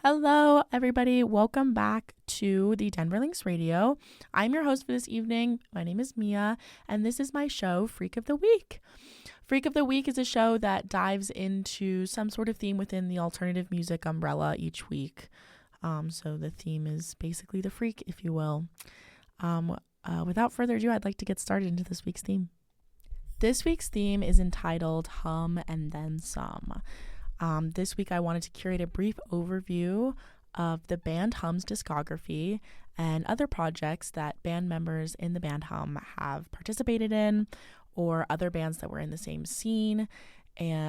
Hello, everybody. Welcome back to the Denver Lynx Radio. I'm your host for this evening. My name is Mia, and this is my show, Freak of the Week. Freak of the Week is a show that dives into some sort of theme within the alternative music umbrella each week. So the theme is basically the freak, if you will. Without further ado, I'd like to get started into this week's theme. This week's theme is entitled Hum and Then Some. This week I wanted to curate a brief overview of the band Hum's discography and other projects that band members in the band Hum have participated in, or other bands that were in the same scene,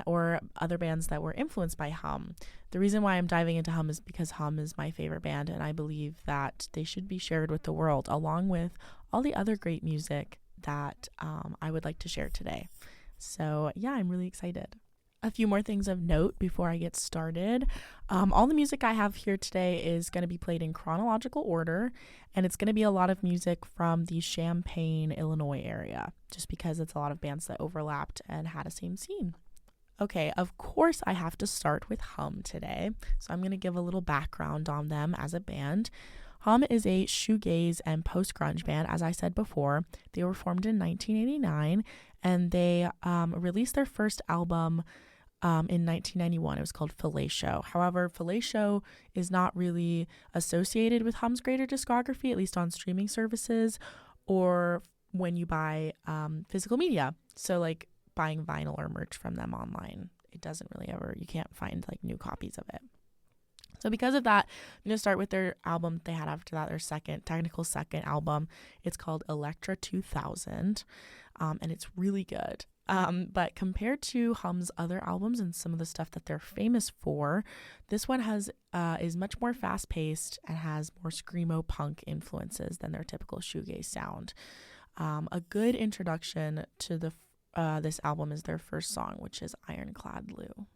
or other bands that were influenced by Hum. The reason why I'm diving into Hum is because Hum is my favorite band, and I believe that they should be shared with the world, along with all the other great music that I would like to share today. So yeah, I'm really excited. A few more things of note before I get started. All the music I have here today is going to be played in chronological order, and it's going to be a lot of music from the Champaign, Illinois area, just because it's a lot of bands that overlapped and had a same scene. Okay, of course I have to start with Hum today, so I'm going to give a little background on them as a band. Hum is a shoegaze and post-grunge band, as I said before. They were formed in 1989, and they released their first album in 1991. It was called Fellatio. However, Fellatio is not really associated with Hum's greater discography, at least on streaming services or when you buy physical media. So like buying vinyl or merch from them online. It doesn't really you can't find like new copies of it. So because of that, I'm going to start with their album they had after that, their second album. It's called Electra 2000, and it's really good. But compared to Hum's other albums and some of the stuff that they're famous for, this one is much more fast-paced and has more screamo punk influences than their typical shoegaze sound. A good introduction to this album is their first song, which is Ironclad Lou.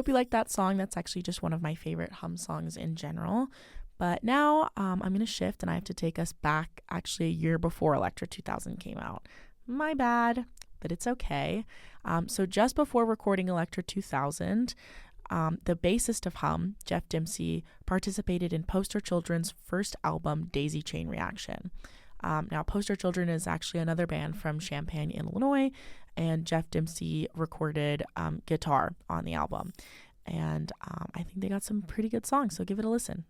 Hope you like that song. That's actually just one of my favorite hum songs in general. But now I'm going to shift and I have to take us back actually a year before Electra 2000 came out. My bad, but it's okay. So just before recording Electra 2000, the bassist of Hum, Jeff Dempsey, participated in Poster Children's first album, Daisy Chain Reaction. Now, Poster Children is actually another band from Champaign, Illinois, and Jeff Dempsey recorded guitar on the album. And I think they got some pretty good songs, so give it a listen.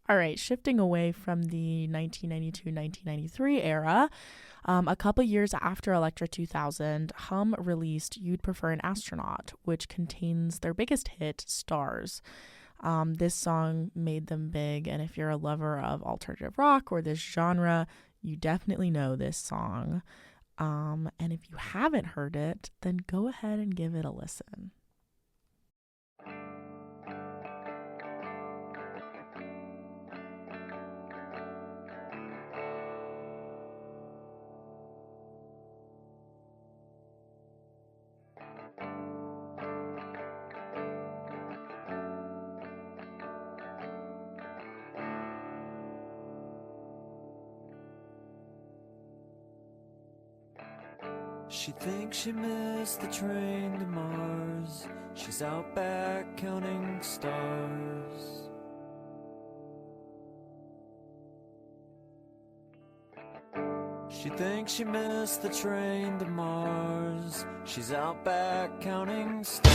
All right, shifting away from the 1992-1993 era, a couple years after Electra 2000, Hum released You'd Prefer an Astronaut, which contains their biggest hit, Stars. This song made them big, and if you're a lover of alternative rock or this genre, you definitely know this song. And if you haven't heard it, then go ahead and give it a listen. She thinks she missed the train to Mars. She's out back counting stars. She thinks she missed the train to Mars. She's out back counting stars.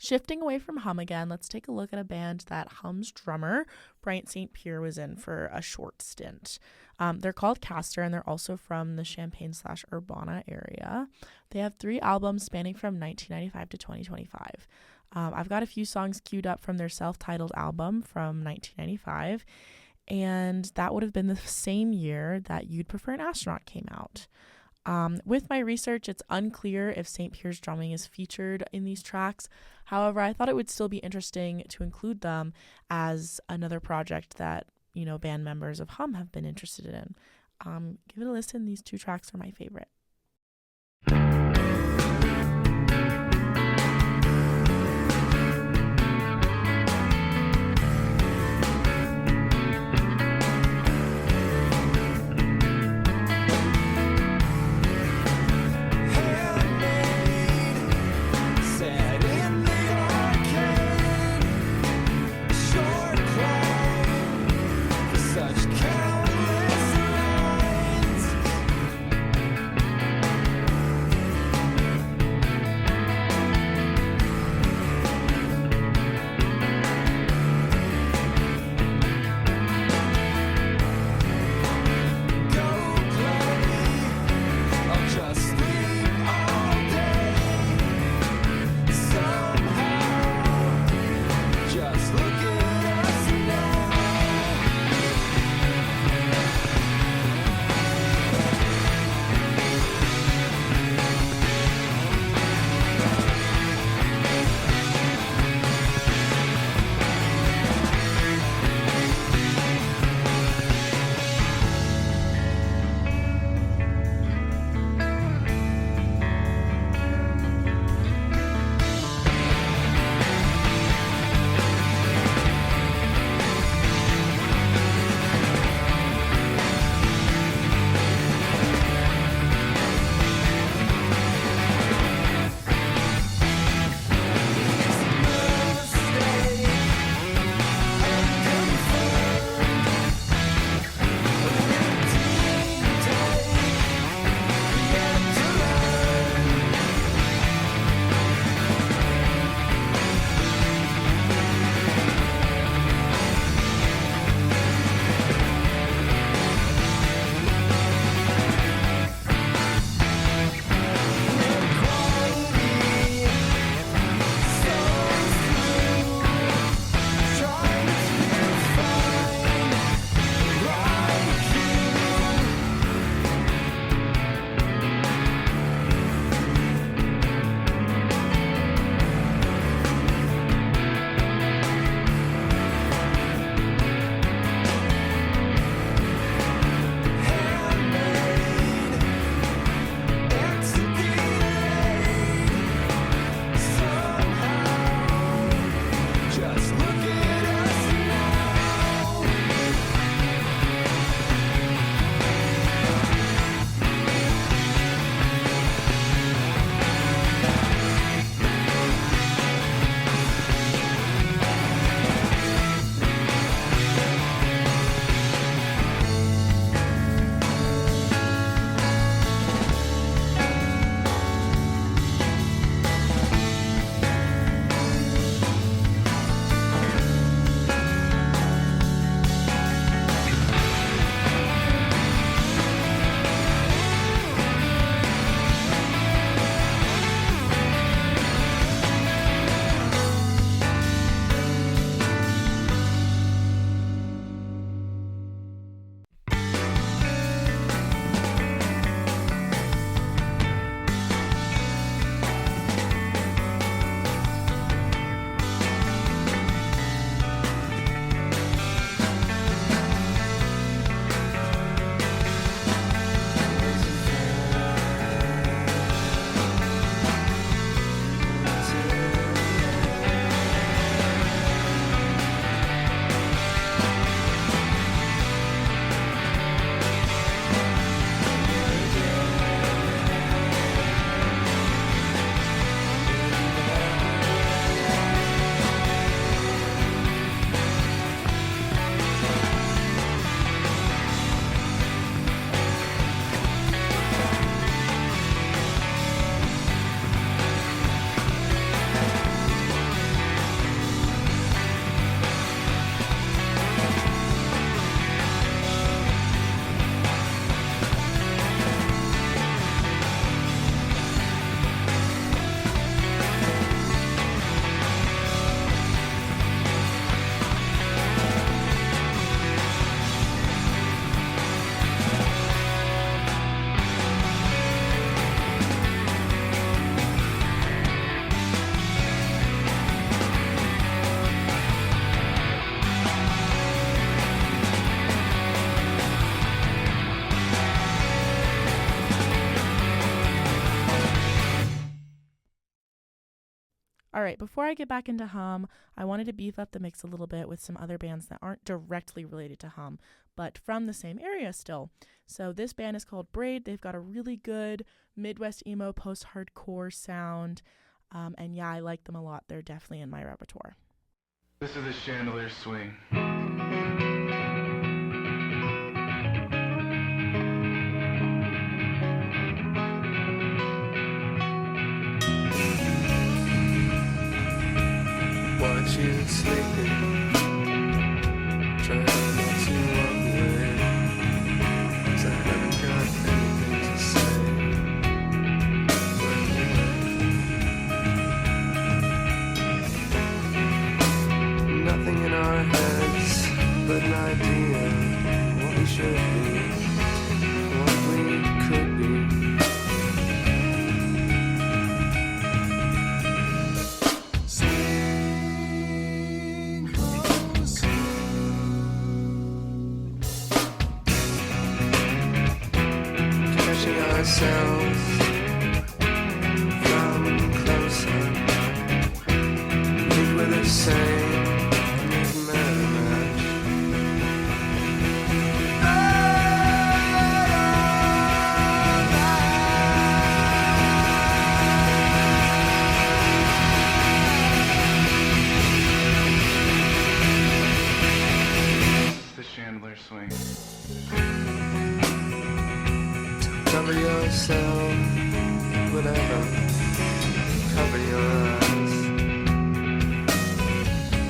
Shifting away from Hum again, let's take a look at a band that Hum's drummer, Bryant St. Pierre, was in for a short stint. They're called Castor, and they're also from the Champaign/Urbana area. They have 3 albums spanning from 1995 to 2025. I've got a few songs queued up from their self-titled album from 1995, and that would have been the same year that You'd Prefer an Astronaut came out. With my research, it's unclear if St. Pierre's drumming is featured in these tracks. However, I thought it would still be interesting to include them as another project that, band members of Hum have been interested in. Give it a listen. These 2 tracks are my favorite. Such countless lines All right, before I get back into Hum, I wanted to beef up the mix a little bit with some other bands that aren't directly related to Hum, but from the same area still. So this band is called Braid. They've got a really good Midwest emo post-hardcore sound. And yeah, I like them a lot. They're definitely in my repertoire. This is the Chandelier Swing. Watch you sleeping, trying not to walk away, 'cause I haven't got anything to say. Nothing in our heads but an idea of what we should be, what we could be. Ourselves from closer, think we're the same, doesn't matter much. The Chandelier Swing. Cover yourself, whatever, cover your eyes.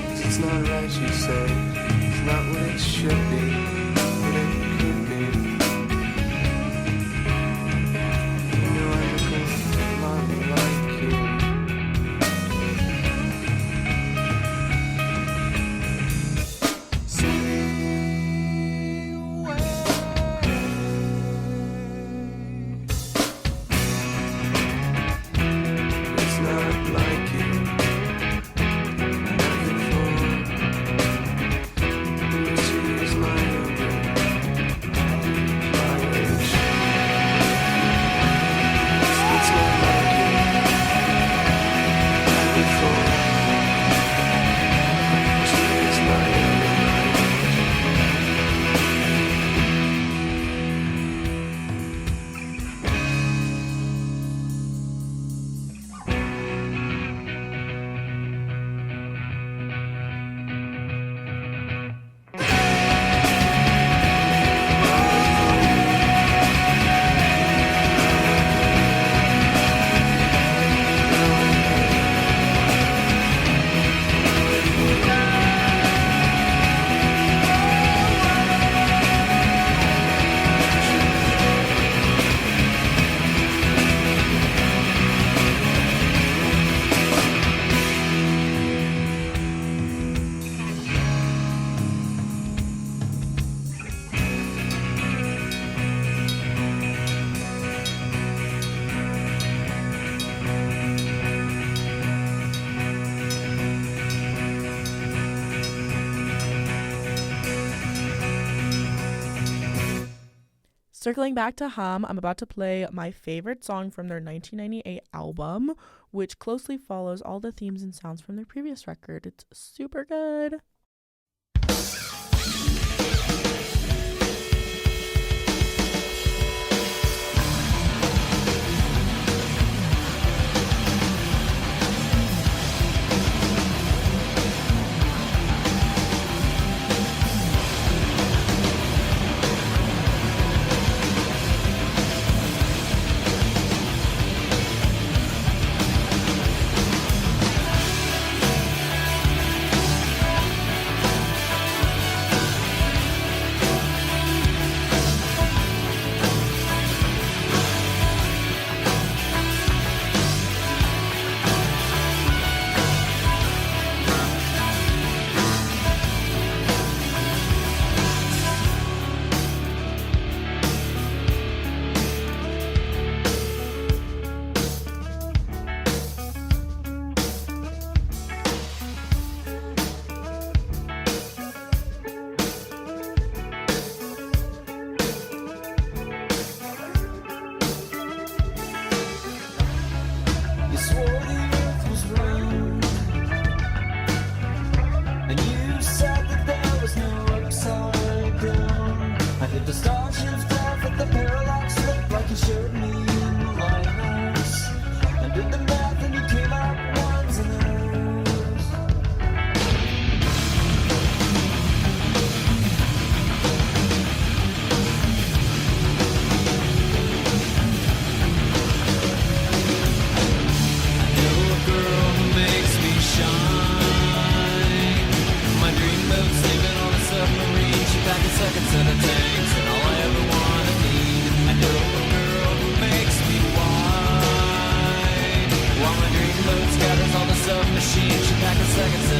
'Cause it's not right, you say, it's not what it should be, what it could be. You know I look a lot like you. Circling back to Hum, I'm about to play my favorite song from their 1998 album, which closely follows all the themes and sounds from their previous record. It's super good.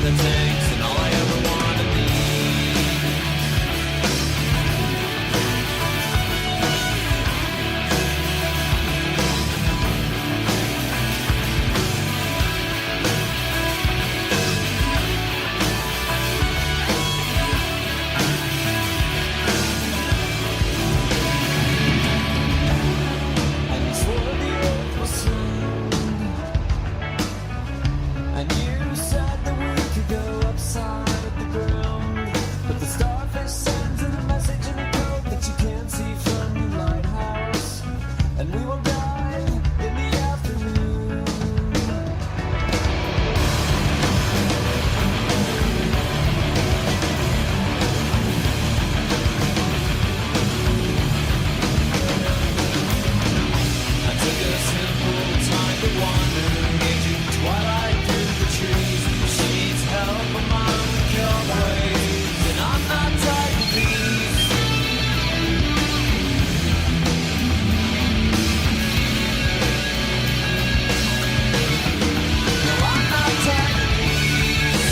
center tanks, and all I ever wanna be. And you swore the earth was sound, and you said that we could go upside of the ground, but the starfish sends in a message in a code that you can't see from your lighthouse, and we will die in the afternoon. I took a simple time to wander, gauging twilight through the trees. She needs help among the cowboys, and I'm not tied to these. No, I'm not tied to these.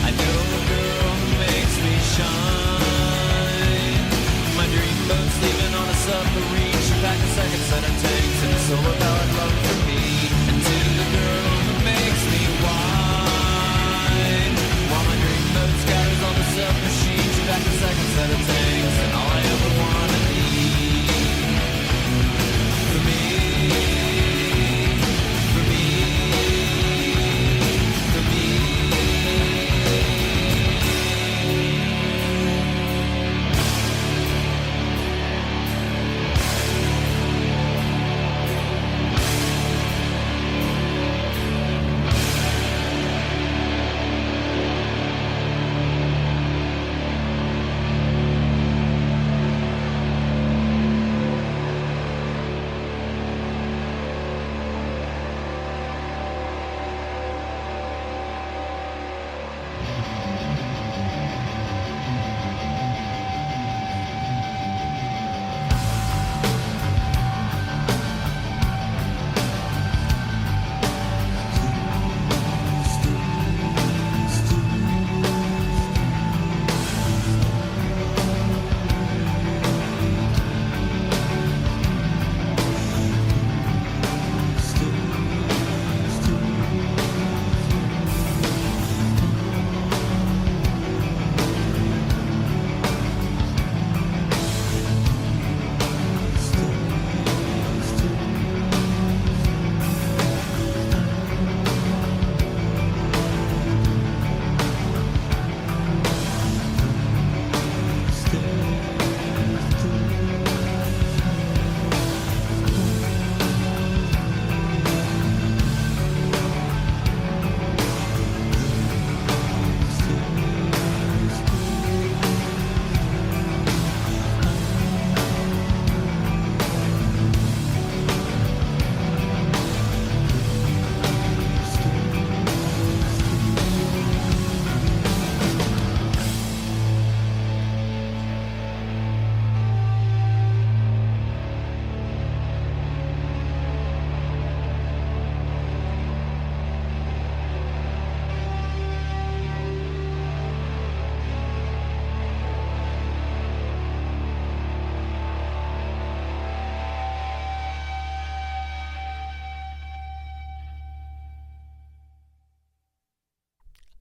I know a girl who makes me shine. My dream boat's leaving on a submarine. She packed a second set of tanks and a solar powered love for me. And to the girl who makes me wine, while my dream boat scatters on the submachine, she packed a second set of tanks and all I ever wanna need. For me, for me, for me.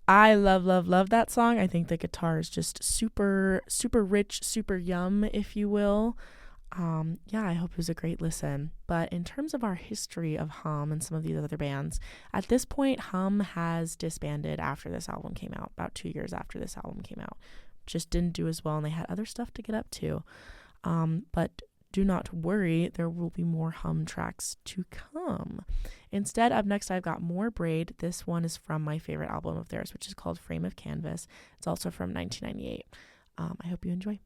I love that song. I think the guitar is just super rich, super yum, if you will. Yeah, I hope it was a great listen. But in terms of our history of Hum and some of these other bands, at this point, Hum has disbanded after this album came out, about 2 years after this album came out. Just didn't do as well, and they had other stuff to get up to. But do not worry, there will be more Hum tracks to come. Instead, up next, I've got more Braid. This one is from my favorite album of theirs, which is called Frame of Canvas. It's also from 1998. I hope you enjoy.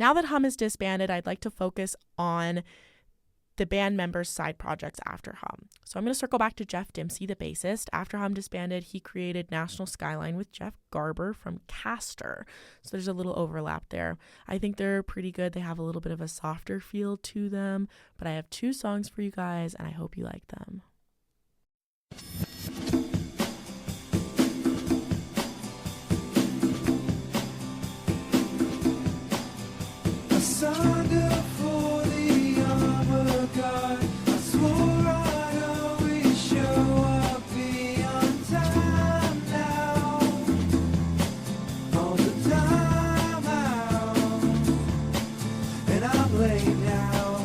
Now that Hum is disbanded, I'd like to focus on the band members' side projects after Hum. So I'm going to circle back to Jeff Dempsey, the bassist. After Hum disbanded, he created National Skyline with Jeff Garber from Castor. So there's a little overlap there. I think they're pretty good. They have a little bit of a softer feel to them, but I have 2 songs for you guys, and I hope you like them. I signed up for the armor guard. I swore I'd always show up, be on time now, all the time out, and I'm late now.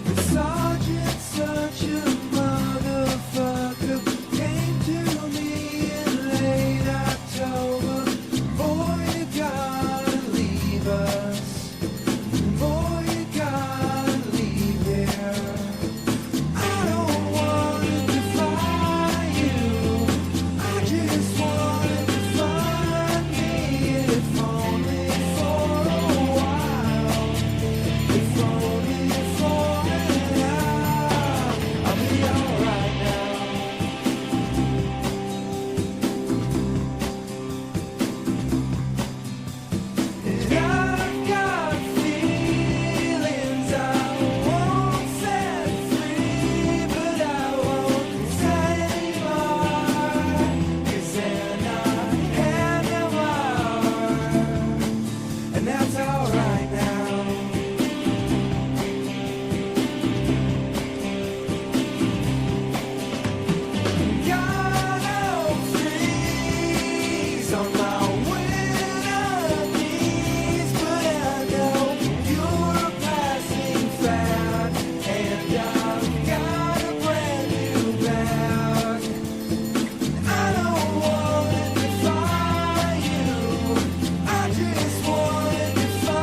The sergeant's such a motherfucker, came to me in late October. Boy, you gotta leave us. Boy, you gotta leave here. I don't wanna defy you. I just wanna define me, if only for a while. If only for an hour. I'll be alright now. And I've got feelings I won't set free, but I won't say anymore, 'cause they're not anymore, and that's alright now. Gotta freeze on my winter knees, but I know you're a passing fad, and I've got a brand new bag. I don't wanna defy you, I just wanna define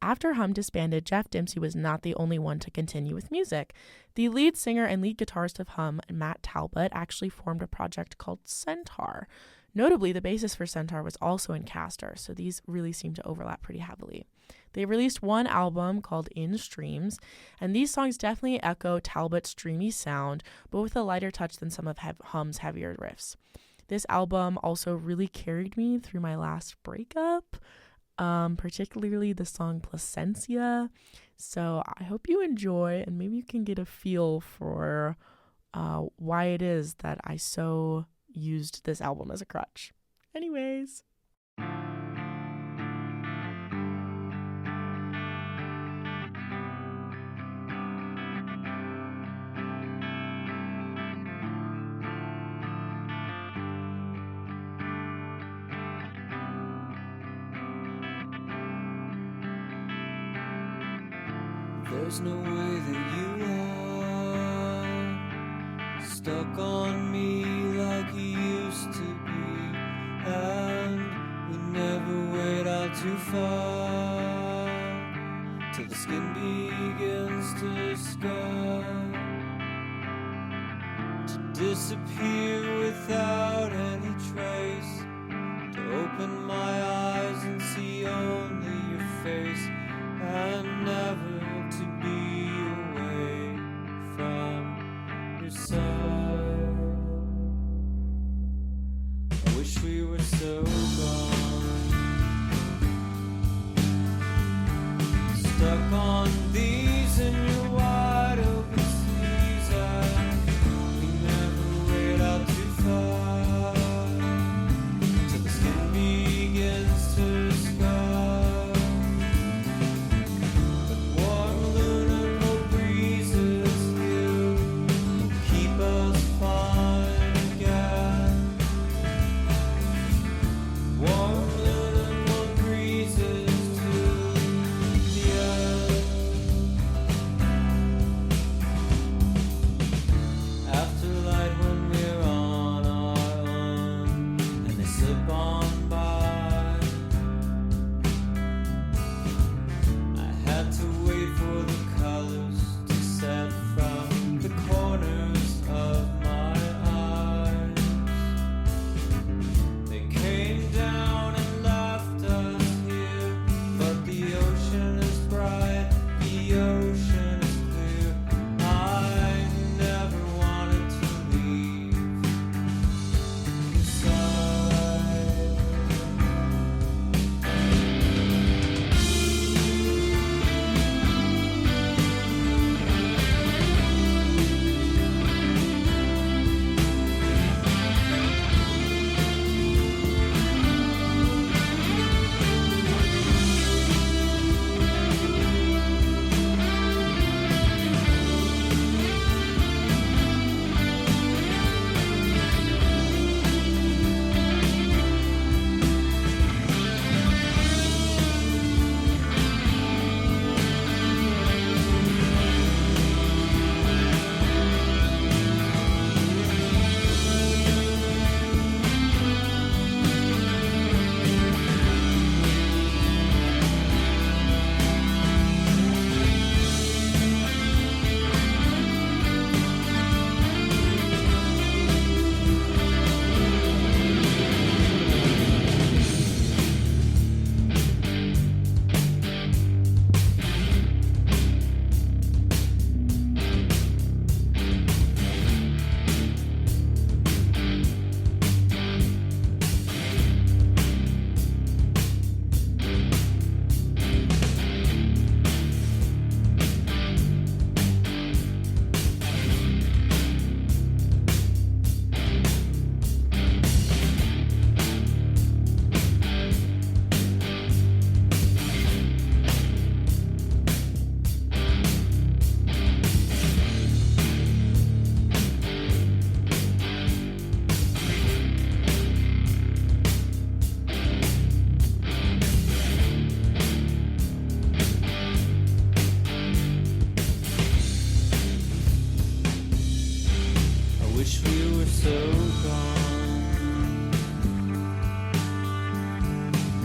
After Hum disbanded, Jeff Dempsey was not the only one to continue with music. The lead singer and lead guitarist of Hum, Matt Talbot, actually formed a project called Centaur. Notably, the bassist for Centaur was also in Castor, so these really seem to overlap pretty heavily. They released one album called In Streams, and these songs definitely echo Talbot's dreamy sound, but with a lighter touch than some of Hum's heavier riffs. This album also really carried me through my last breakup, particularly the song Placencia. So I hope you enjoy, and maybe you can get a feel for why it is that I so used this album as a crutch. Anyways. There's no way that you are stuck on me like you used to be, and we never wait out too far till the skin begins to scar, to disappear without any trace, to open my eyes and see only your face, and never to be away from your side. I wish we were so gone, stuck on these in your wide open seas, and we never wait out too far till the skin begins to scar.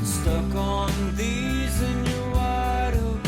Stuck on these in your wide open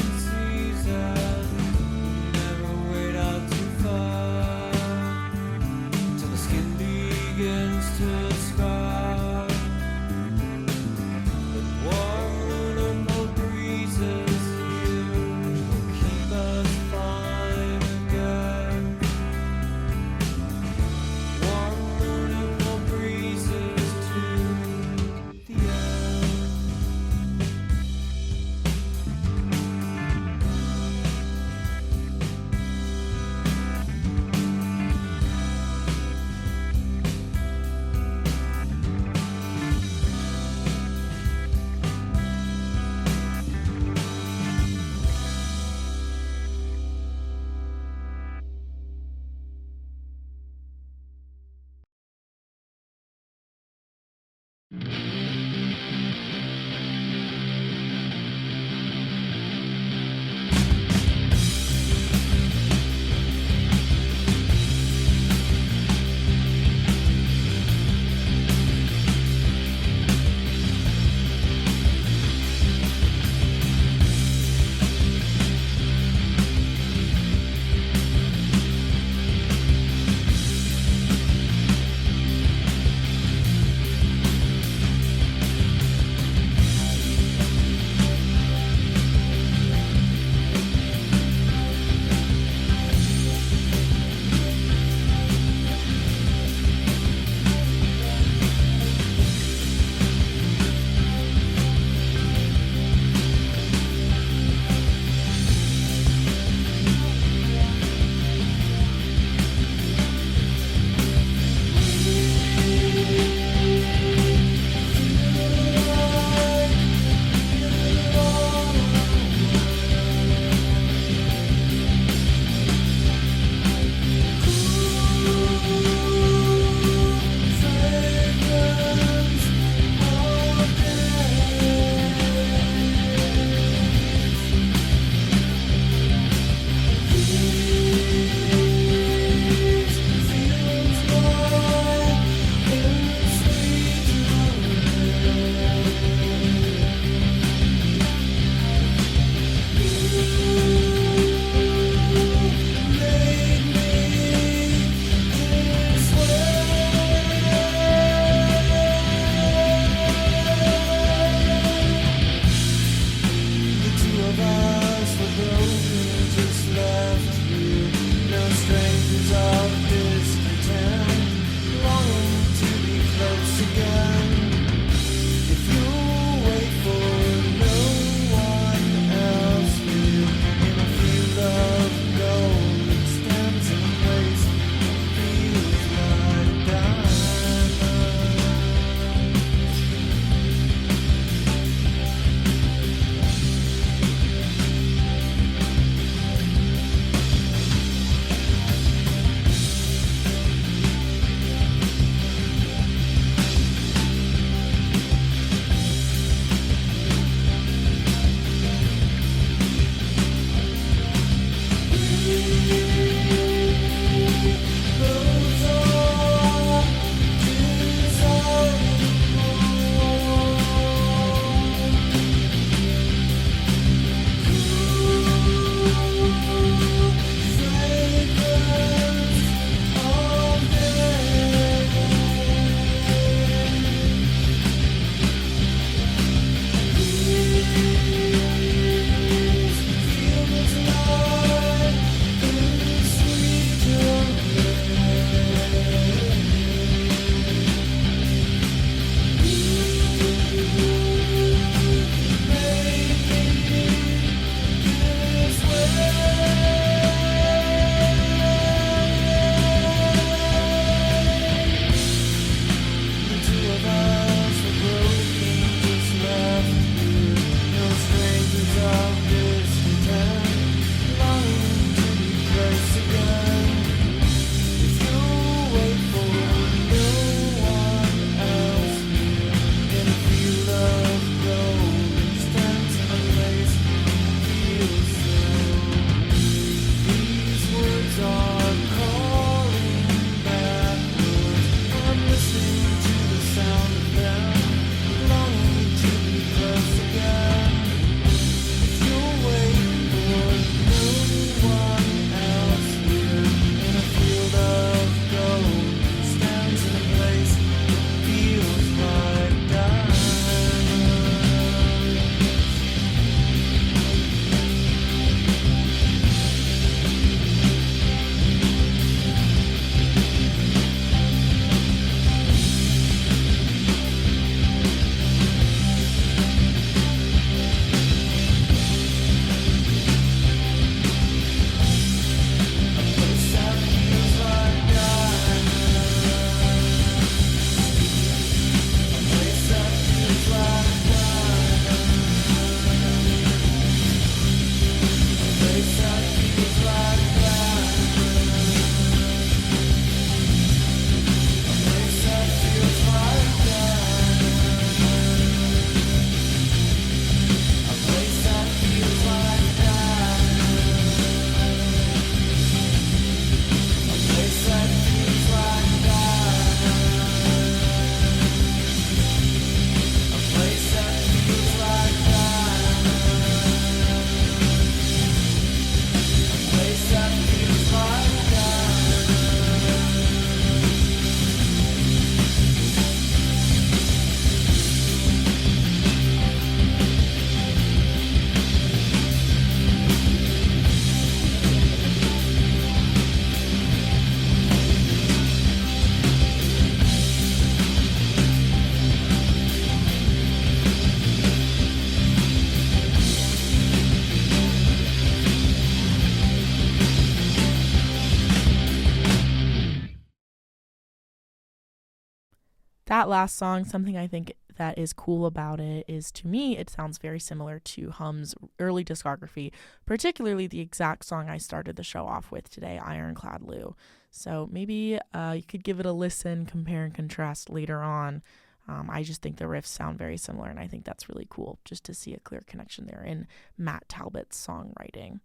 that last song, something I think that is cool about it is, to me, it sounds very similar to Hum's early discography, particularly the exact song I started the show off with today, Ironclad Lou. So maybe you could give it a listen, compare and contrast later on. I just think the riffs sound very similar, and I think that's really cool just to see a clear connection there in Matt Talbot's songwriting.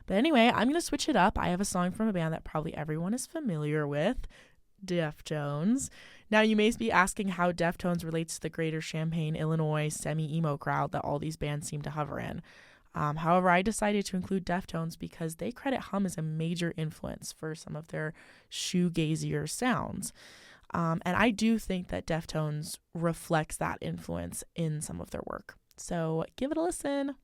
But anyway, I'm going to switch it up. I have a song from a band that probably everyone is familiar with, Deftones. Now, you may be asking how Deftones relates to the greater Champaign, Illinois semi-emo crowd that all these bands seem to hover in. However, I decided to include Deftones because they credit Hum as a major influence for some of their shoegazier sounds. And I do think that Deftones reflects that influence in some of their work. So give it a listen.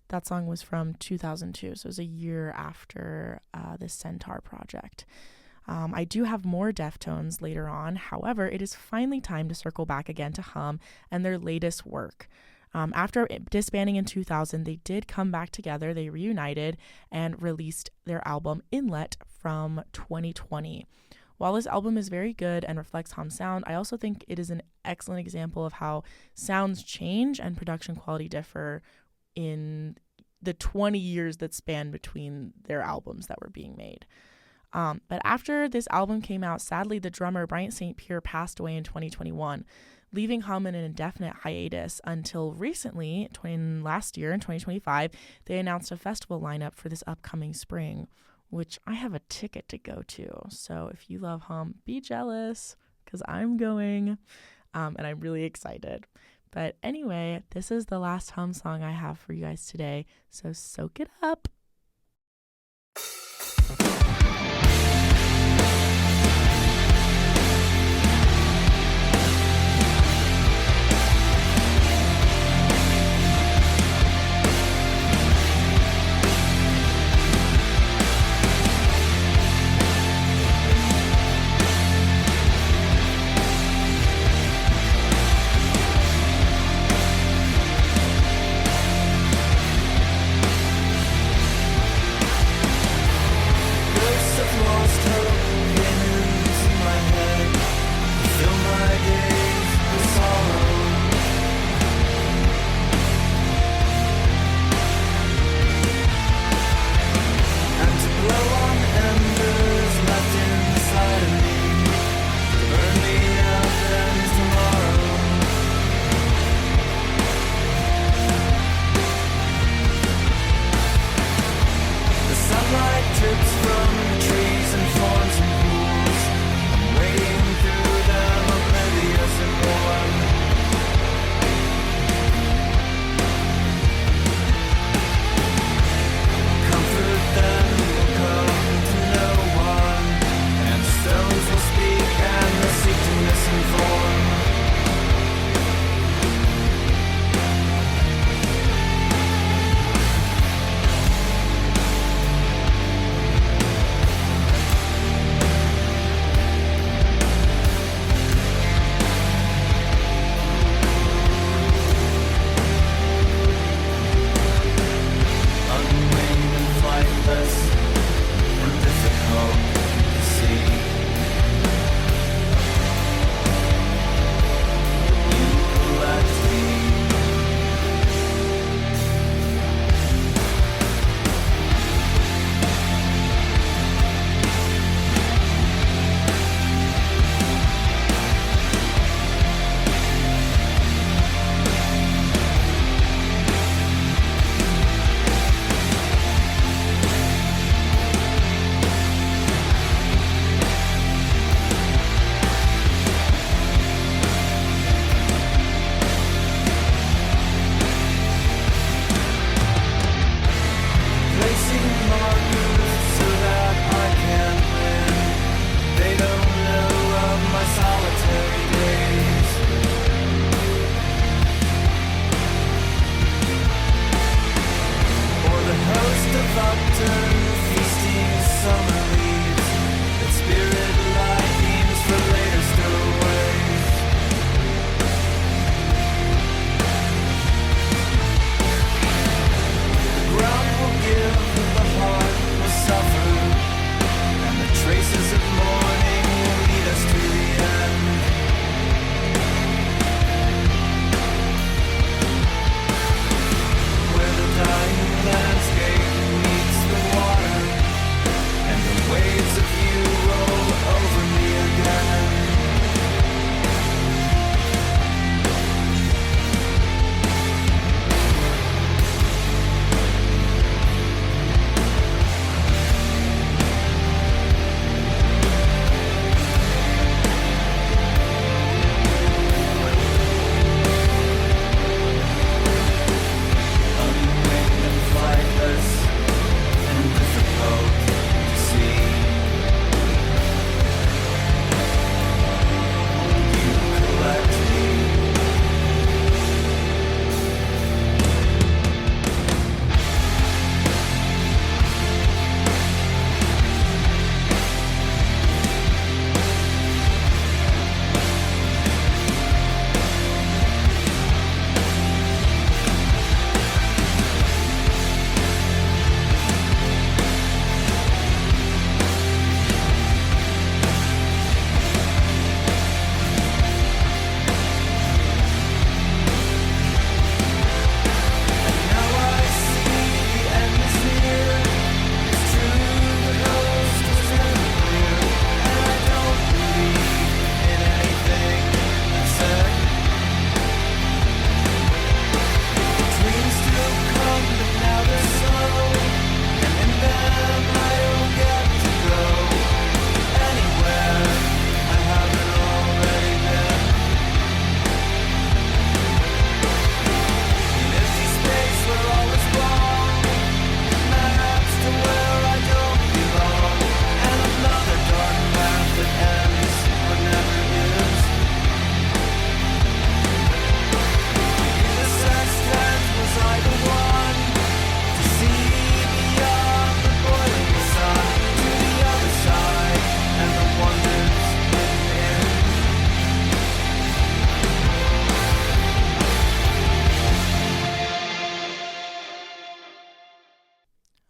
That song was from 2002, so it was a year after the Centaur project. I do have more Deftones later on. However, it is finally time to circle back again to Hum and their latest work. After disbanding in 2000, they did come back together. They reunited and released their album Inlet from 2020. While this album is very good and reflects Hum's sound, I also think it is an excellent example of how sounds change and production quality differ in the 20 years that span between their albums that were being made. But after this album came out, sadly, the drummer Bryant St. Pierre passed away in 2021, leaving Hum in an indefinite hiatus until recently, last year in 2025, they announced a festival lineup for this upcoming spring, which I have a ticket to go to. So if you love Hum, be jealous, because I'm going, and I'm really excited. But anyway, this is the last Hum song I have for you guys today, so soak it up.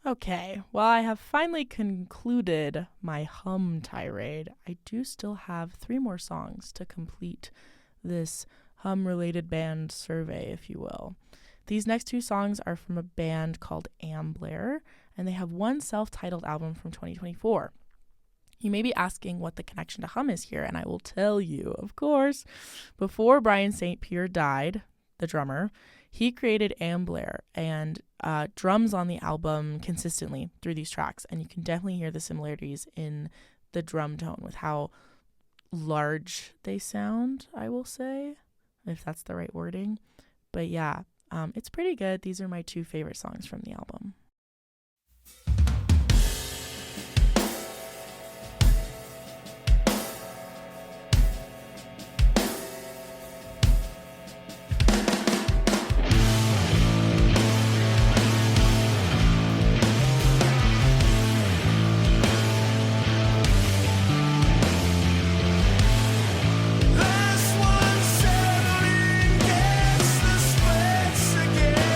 Okay, well, I have finally concluded my hum tirade. I do still have 3 more songs to complete this hum-related band survey, if you will. These next 2 songs are from a band called Ambler, and they have one self-titled album from 2024. You may be asking what the connection to hum is here, and I will tell you, of course. Before Brian St. Pierre died, the drummer, he created Ambler and drums on the album consistently through these tracks, and you can definitely hear the similarities in the drum tone with how large they sound, I will say, if that's the right wording. But yeah, it's pretty good. These are my 2 favorite songs from the album. Last one settling gets the splits again.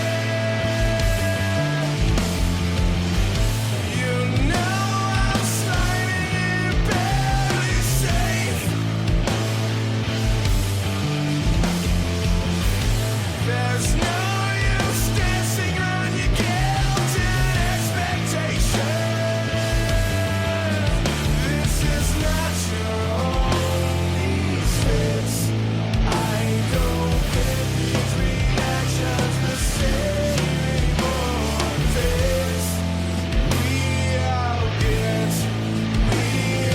You know I'm sliding barely safe. There's no use dancing on your guilt and expectation. This is not your only fix. I don't get these reactions the same anymore. This we all get, we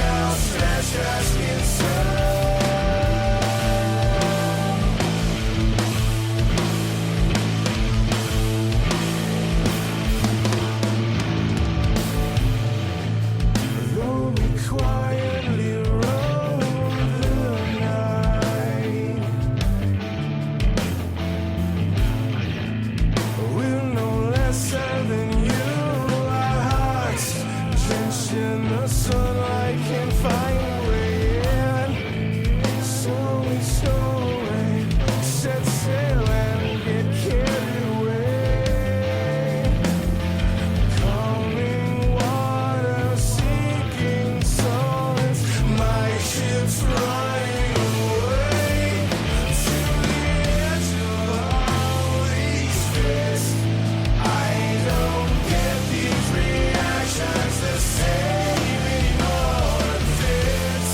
all stretch our skin so. Roll me quietly, roll the night. We're no lesser than you. Our hearts drenched in the sunlight can't find a way in. So we stow away, set sail and get carried away. Calming water, seeking solace. My ship's running away to the edge of all these fists. I don't get these reactions the same anymore. This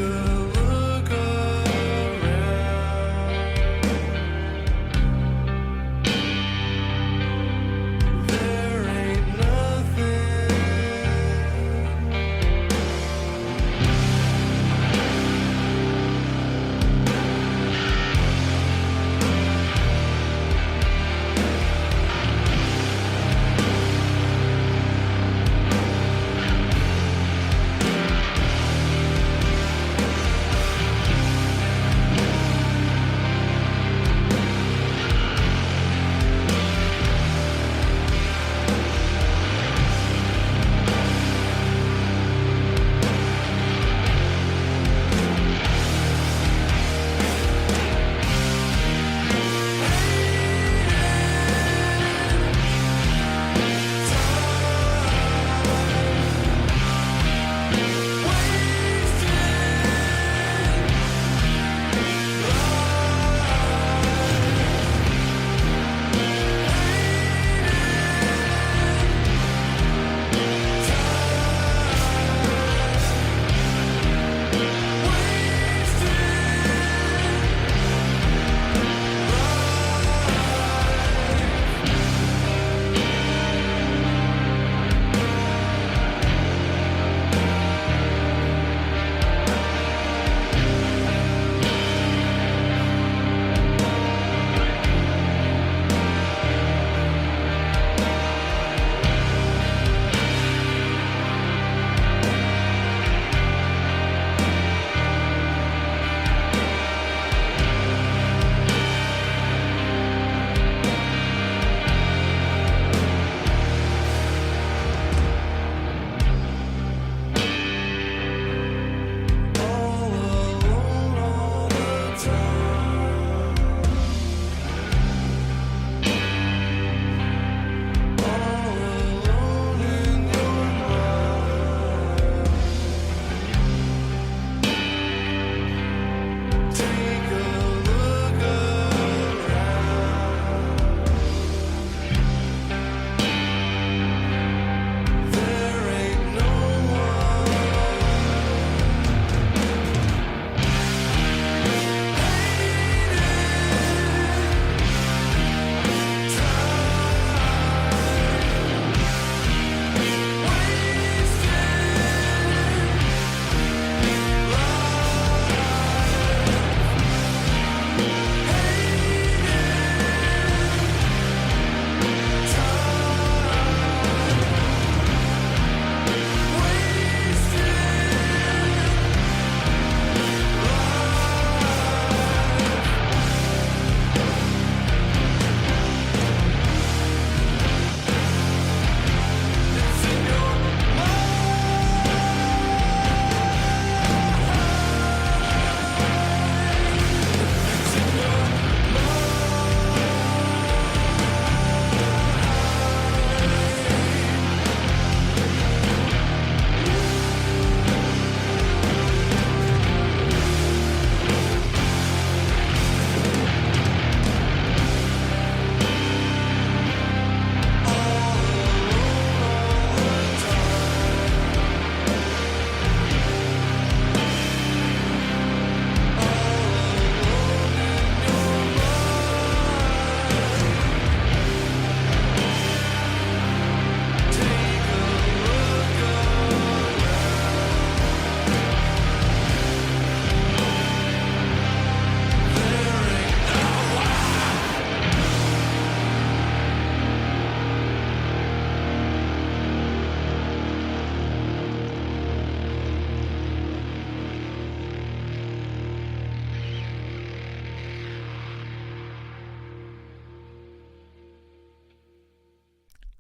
look around. There ain't nothing.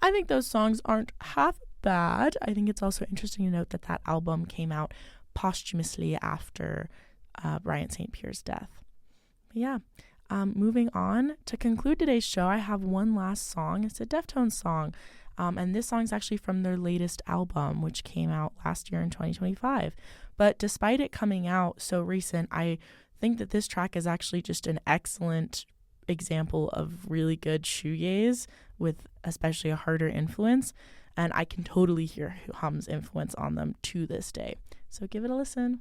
I think those songs aren't half bad. I think it's also interesting to note that that album came out posthumously after Brian St. Pierre's death. But yeah, moving on. To conclude today's show, I have one last song. It's a Deftones song. And this song's actually from their latest album, which came out last year in 2025. But despite it coming out so recent, I think that this track is actually just an excellent example of really good shoegaze with especially a harder influence. And I can totally hear Hum's influence on them to this day. So give it a listen.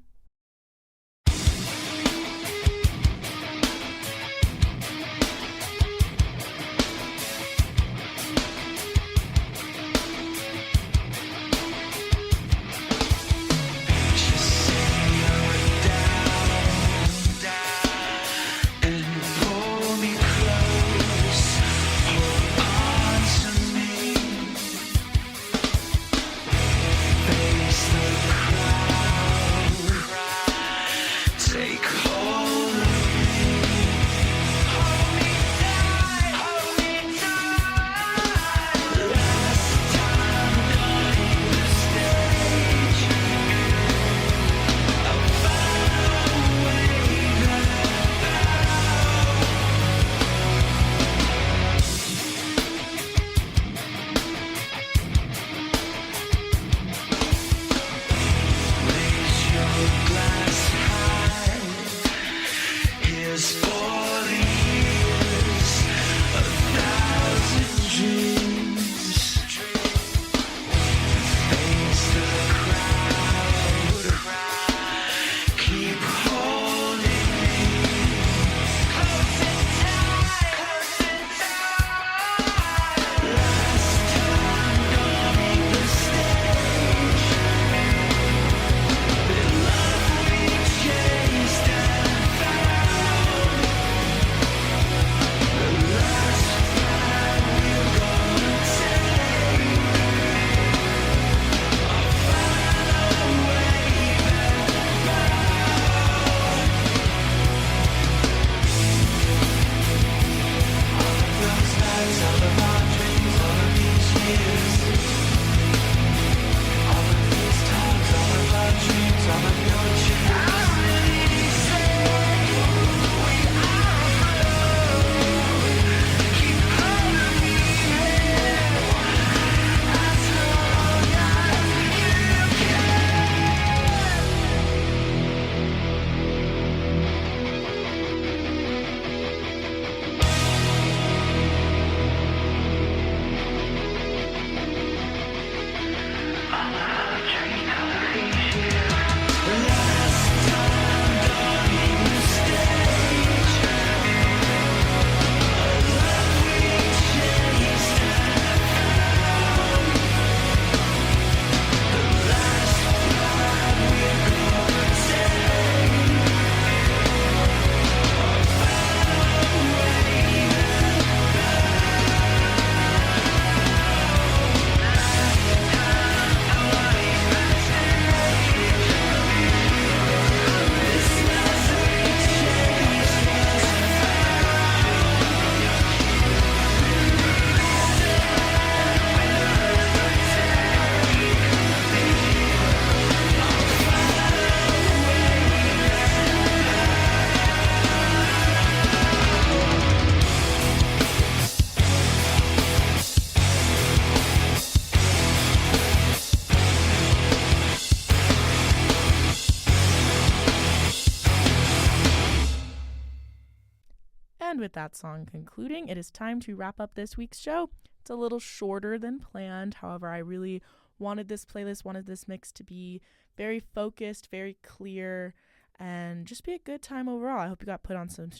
with that song concluding, it is time to wrap up this week's show. It's a little shorter than planned. However, I really wanted this playlist, wanted this mix to be very focused, very clear, and just be a good time overall. I hope you got put on some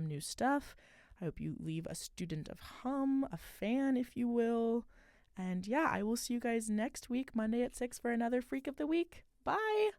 new stuff. I hope you leave a student of hum, a fan, if you will. And yeah, I will see you guys next week, Monday at 6 for another Freak of the Week. Bye!